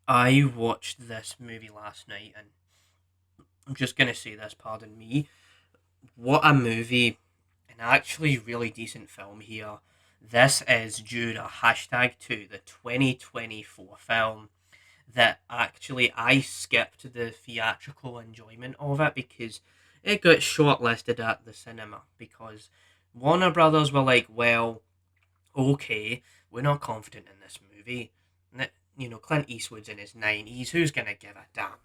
I watched this movie last night, and I'm just gonna say this, pardon me. What a movie! An actually really decent film here. This is Juror #2, the 2024 film that actually I skipped the theatrical enjoyment of it because it got shortlisted at the cinema because Warner Brothers were like, well, okay, we're not confident in this movie. Clint Eastwood's in his 90s. Who's going to give a damn?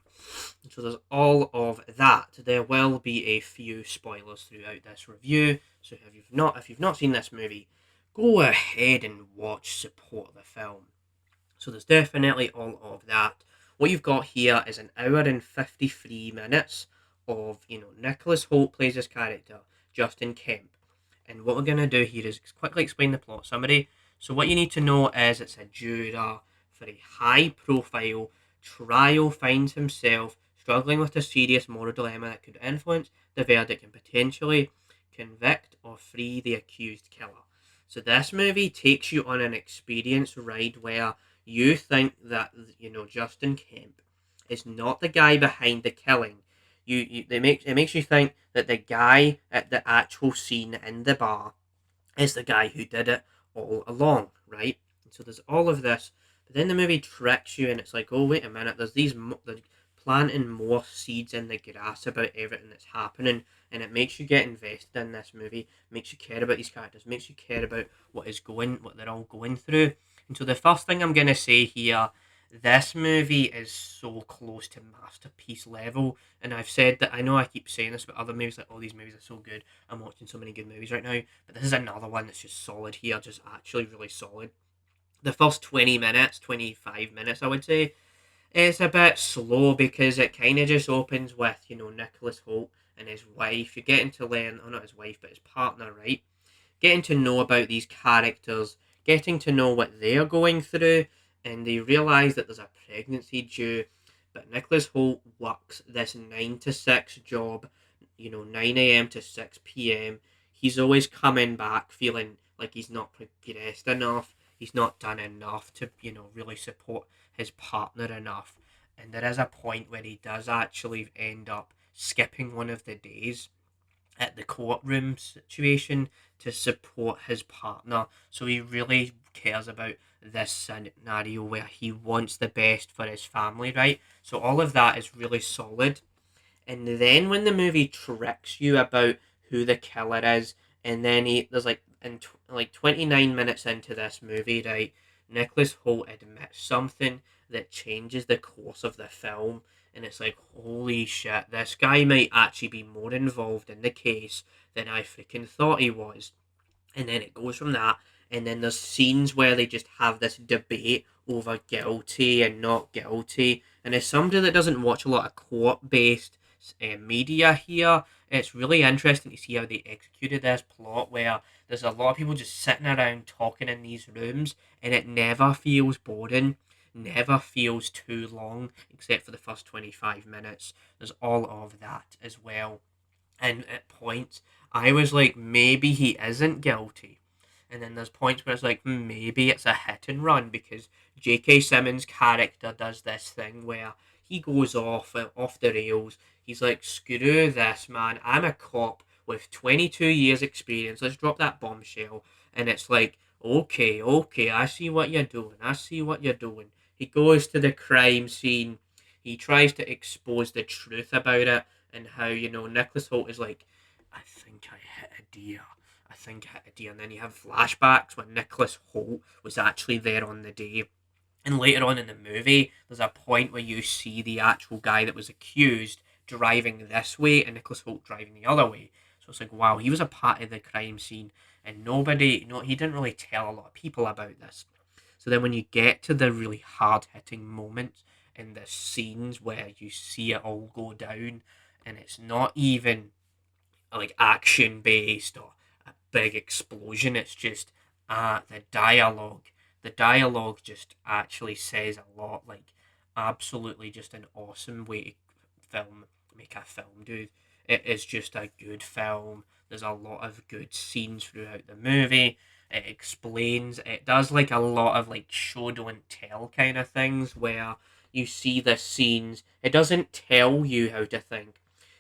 So there's all of that. There will be a few spoilers throughout this review. So if you've not seen this movie, go ahead and watch, support the film. So there's definitely all of that. What you've got here is an hour and 53 minutes of, Nicholas Hoult plays this character, Justin Kemp. And what we're going to do here is quickly explain the plot summary. So what you need to know is it's a juror for a high profile trial finds himself struggling with a serious moral dilemma that could influence the verdict and potentially convict or free the accused killer. So this movie takes you on an experience ride where you think that Justin Kemp is not the guy behind the killing. It makes you think that the guy at the actual scene in the bar is the guy who did it all along, right? And so there's all of this, but then the movie tricks you, and it's like, oh wait a minute, they're planting more seeds in the grass about everything that's happening, and it makes you get invested in this movie, makes you care about these characters, makes you care about what they're all going through. And so the first thing I'm gonna say here, this movie is so close to masterpiece level, and I've said that. I know I keep saying this about other movies, like, all these movies are so good. I'm watching so many good movies right now, but this is another one that's just solid here, just actually really solid. The first 20 minutes, 25 minutes, I would say, it's a bit slow because it kind of just opens with, Nicholas Hoult and his wife. You're getting to learn, or not his wife, but his partner, right? Getting to know about these characters, getting to know what they're going through, and they realise that there's a pregnancy due. But Nicholas Hoult works this 9 to 6 job, 9 a.m. to 6 p.m. He's always coming back feeling like he's not progressed enough, he's not done enough to, really support his partner enough. And there is a point where he does actually end up skipping one of the days at the courtroom situation to support his partner. So he really cares about this scenario where he wants the best for his family, right? So all of that is really solid. And then when the movie tricks you about who the killer is, and then there's like 29 minutes into this movie, right? Nicholas Hoult admits something that changes the course of the film, and it's like, holy shit, this guy might actually be more involved in the case than I freaking thought he was. And then it goes from that, and then there's scenes where they just have this debate over guilty and not guilty. And as somebody that doesn't watch a lot of court-based media here, it's really interesting to see how they executed this plot where there's a lot of people just sitting around talking in these rooms, and it never feels boring, never feels too long, except for the first 25 minutes. There's all of that as well. And at points, I was like, maybe he isn't guilty. And then there's points where it's like, maybe it's a hit and run because J.K. Simmons' character does this thing where he goes off the rails. He's like, screw this, man. I'm a cop with 22 years experience. Let's drop that bombshell. And it's like, okay, okay, I see what you're doing. I see what you're doing. He goes to the crime scene. He tries to expose the truth about it and how, Nicholas Hoult is like, I think I hit a deer. I think I hit a deer. And then you have flashbacks when Nicholas Hoult was actually there on the day. And later on in the movie, there's a point where you see the actual guy that was accused driving this way and Nicholas Hoult driving the other way. So it's like, wow, he was a part of the crime scene and nobody, he didn't really tell a lot of people about this. So then when you get to the really hard hitting moments in the scenes where you see it all go down, and it's not even like action based or a big explosion, it's just the dialogue. The dialogue just actually says a lot. Like, absolutely just an awesome way to make a film, dude. It is just a good film. There's a lot of good scenes throughout the movie. It does like a lot of like show don't tell kind of things where you see the scenes. It doesn't tell you how to think.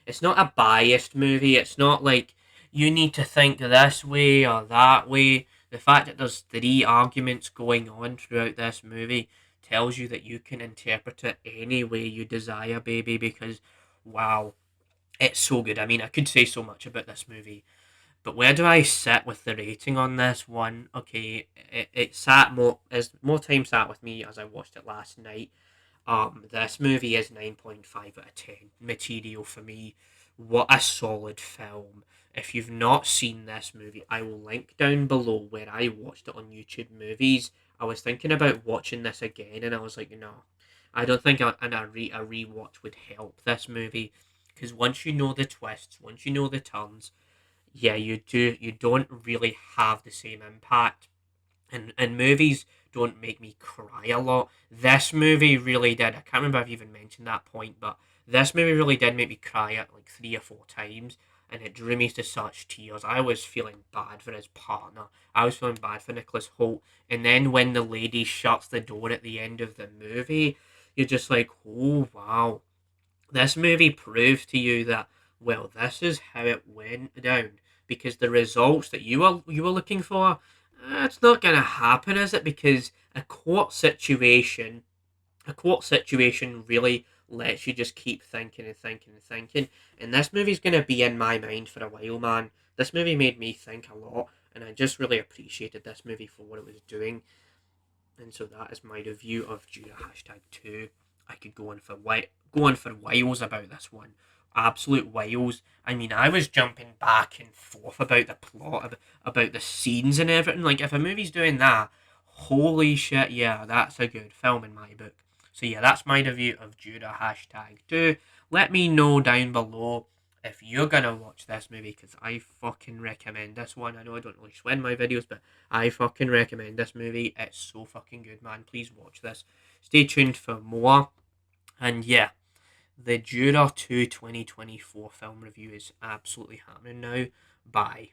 It's not a biased movie. It's not like you need to think this way or that way. The fact that there's three arguments going on throughout this movie tells you that you can interpret it any way you desire, baby, because wow, it's so good. I mean, I could say so much about this movie, but where do I sit with the rating on this one? Okay, it sat more as more time sat with me as I watched it last night. This movie is 9.5 out of 10 material for me. What a solid film. If you've not seen this movie, I will link down below where I watched it on YouTube Movies. I was thinking about watching this again, and I was like, no, I don't think a rewatch would help this movie, because once you know the twists, once you know the turns, yeah, you don't really have the same impact, and movies don't make me cry a lot. This movie really did. I can't remember if I've even mentioned that point, but this movie really did make me cry at like 3 or 4 times, and it drew me to such tears. I was feeling bad for his partner. I was feeling bad for Nicholas Holt, and then when the lady shuts the door at the end of the movie, you're just like, oh wow, this movie proves to you that, well, this is how it went down, because the results that you were looking for, it's not going to happen, is it? Because a court situation really lets you just keep thinking and thinking and thinking. And this movie's going to be in my mind for a while, man. This movie made me think a lot, and I just really appreciated this movie for what it was doing. And so that is my review of Jura #2. I could go on for whiles about this one. Absolute whiles. I mean, I was jumping back and forth about the plot, about the scenes and everything. Like, if a movie's doing that, holy shit, yeah, that's a good film in my book. So yeah, that's my review of Jura #2. Let me know down below if you're gonna watch this movie, because I fucking recommend this one. I know I don't really swear in my videos, but I fucking recommend this movie. It's so fucking good, man. Please watch this. Stay tuned for more. And yeah, the Juror 2 2024 film review is absolutely happening now. Bye.